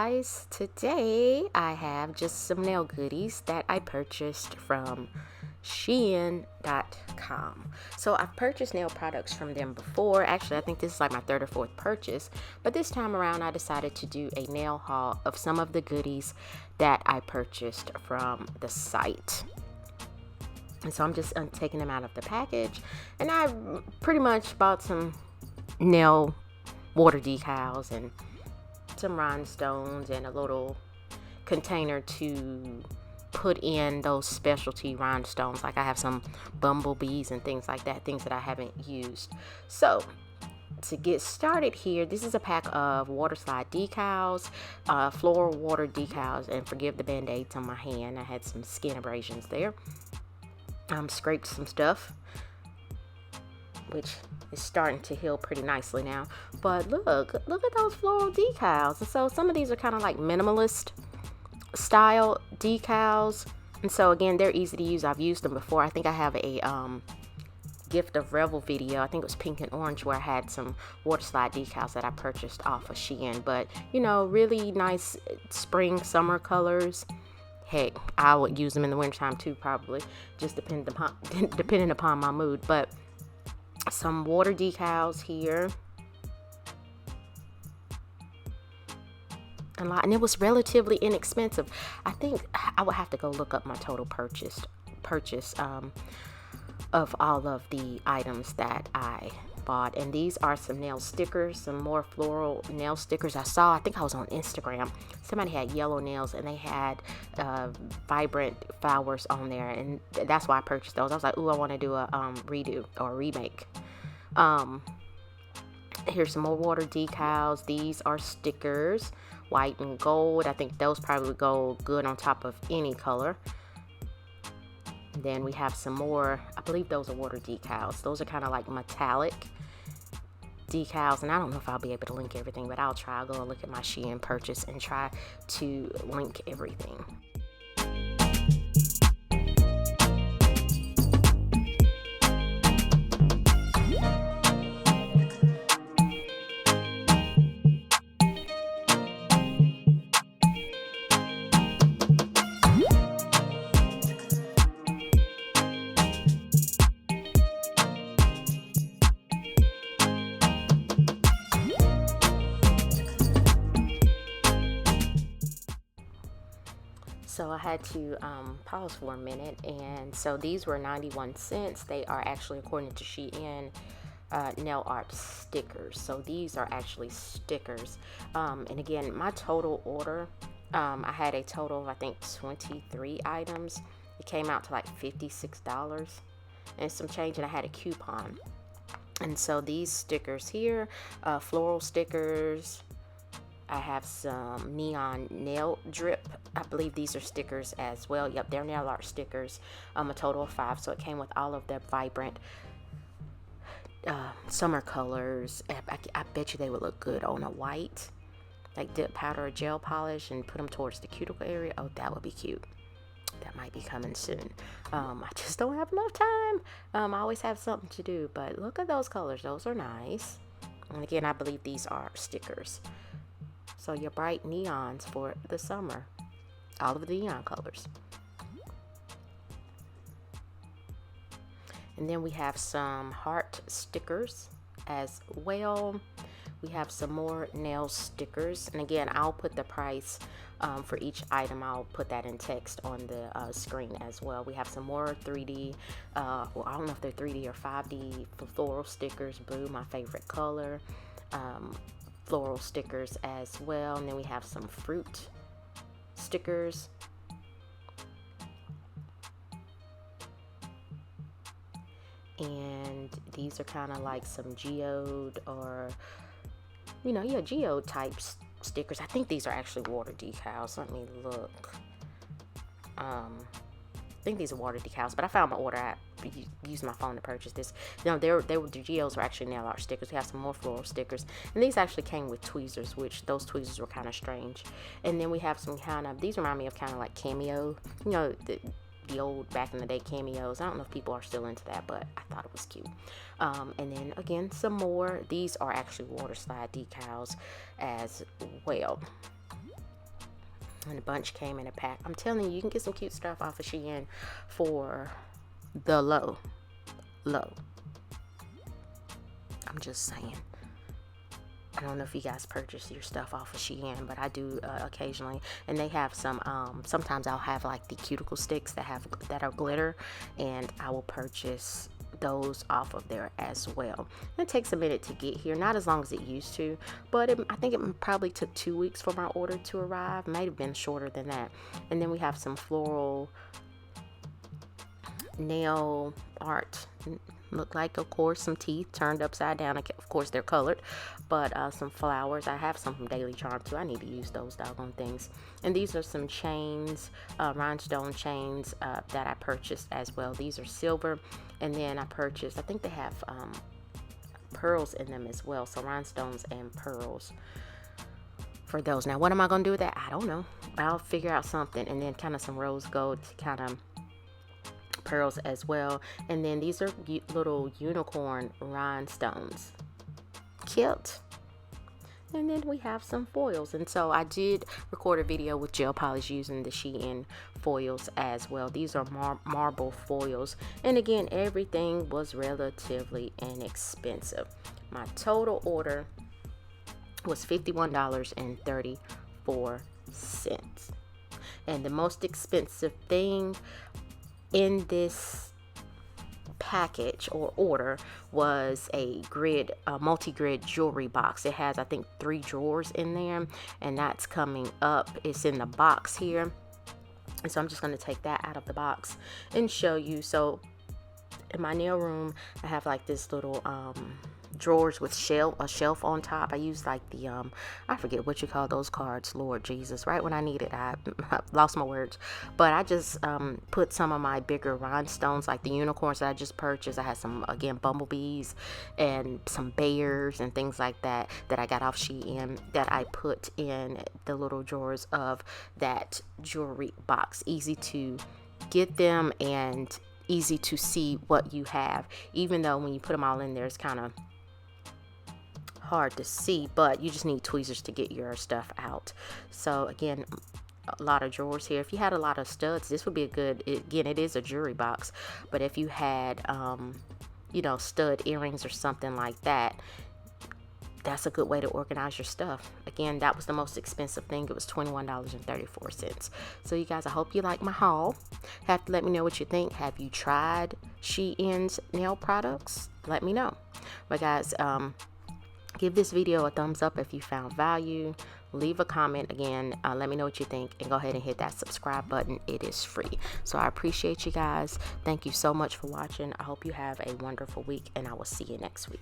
guys, today I have just some nail goodies that I purchased from Shein.com. So I've purchased nail products from them before. Actually, I think this is like my third or fourth purchase, but this time around I decided to do a nail haul of some of the goodies that I purchased from the site. And so I'm just taking them out of the package, and I pretty much bought some nail water decals and some rhinestones and a little container to put in those specialty rhinestones. Like I have some bumblebees and things like that, things that I haven't used. So to get started here, this is a pack of water slide decals, floral water decals, and forgive the band-aids on my hand. I had some skin abrasions there. Scraped some stuff, which is starting to heal pretty nicely now. But look at those floral decals. And so some of these are kind of like minimalist style decals. And so again, they're easy to use. I've used them before. I think I have a gift of revel video. I think it was pink and orange, where I had some water slide decals that I purchased off of Shein. But you know, really nice spring, summer colors. Heck, I would use them in the wintertime too, probably, just depending upon my mood. But some water decals here, and it was relatively inexpensive. I think I would have to go look up my total purchase of all of the items that I bought. And these are some nail stickers, some more floral nail stickers. I think I was on Instagram, somebody had yellow nails and they had vibrant flowers on there, and that's why I purchased those. I was like, ooh, I want to do a redo or remake. Here's some more water decals. These are stickers, white and gold. I think those probably go good on top of any color. Then we have some more, I believe those are water decals. Those are kind of like metallic decals, and I don't know if I'll be able to link everything, but I'll try. I'll go and look at my Shein purchase and try to link everything. So I had to pause for a minute, and so these were 91 cents. They are actually, according to Shein, nail art stickers. So these are actually stickers. And again, my total order, I had a total of, I think, 23 items. It came out to like $56 and some change, and I had a coupon. And so these stickers here, floral stickers. I have some neon nail drip. I believe these are stickers as well. Yep, they're nail art stickers. A total of 5. So it came with all of the vibrant summer colors. I bet you they would look good on a white, like dip powder or gel polish, and put them towards the cuticle area. Oh, that would be cute. That might be coming soon. I just don't have enough time. I always have something to do. But look at those colors. Those are nice. And again, I believe these are stickers. So your bright neons for the summer, all of the neon colors. And then we have some heart stickers as well. We have some more nail stickers. And again, I'll put the price for each item. I'll put that in text on the screen as well. We have some more 3D, well, I don't know if they're 3D or 5D floral stickers. Blue, my favorite color. Floral stickers as well. And then we have some fruit stickers. And these are kind of like some geode, or geode type stickers. I think these are actually water decals. Let me look. I think these are water decals, but I found my order. I used my phone to purchase this. The geodes were actually nail art stickers. We have some more floral stickers, and these actually came with tweezers, which those tweezers were kind of strange. And then we have some these remind me of kind of like cameo, the old back in the day cameos. I don't know if people are still into that, but I thought it was cute. And then again, some more. These are actually water slide decals as well. And a bunch came in a pack. I'm telling you, you can get some cute stuff off of Shein for the low. I'm just saying. I don't know if you guys purchase your stuff off of Shein, but I do occasionally. And they have some, sometimes I'll have like the cuticle sticks that are glitter, and I will purchase those off of there as well. It takes a minute to get here, not as long as it used to, but I think it probably took 2 weeks for my order to arrive. Might have been shorter than that. And then we have some floral nail art. Look like, of course, some teeth turned upside down. Of course, they're colored, but some flowers. I have some from Daily Charm too. I need to use those doggone things. And these are some chains, rhinestone chains that I purchased as well. These are silver, and then I purchased, I think they have pearls in them as well. So rhinestones and pearls for those. Now, what am I gonna do with that? I don't know. I'll figure out something. And then kind of some rose gold kind of pearls as well. And then these are little unicorn rhinestones. Cute. And then we have some foils. And so I did record a video with gel polish using the Shein foils as well. These are marble foils. And again, everything was relatively inexpensive. My total order was $51.34. And the most expensive thing in this package or order was a multi-grid jewelry box. It has, I think, 3 drawers in there, and that's coming up. It's in the box here, and so I'm just going to take that out of the box and show you. So in my nail room, I have like this little drawers with a shelf on top. I use like the I forget what you call those cards, Lord Jesus. Right when I need it, I lost my words. But I just put some of my bigger rhinestones, like the unicorns that I just purchased. I had some, again, bumblebees and some bears and things like that I got off Shein, that I put in the little drawers of that jewelry box. Easy to get them and easy to see what you have, even though when you put them all in there, it's kind of hard to see, but you just need tweezers to get your stuff out. So again, a lot of drawers here. If you had a lot of studs, this would be a good, again, it is a jewelry box, but if you had you know, stud earrings or something like that, that's a good way to organize your stuff. Again, that was the most expensive thing. It was $21.34. So you guys, I hope you like my haul. Have to let me know what you think. Have you tried Shein's nail products? Let me know. But guys, give this video a thumbs up if you found value. Leave a comment. Again, let me know what you think, and go ahead and hit that subscribe button. It is free. So I appreciate you guys. Thank you so much for watching. I hope you have a wonderful week, and I will see you next week.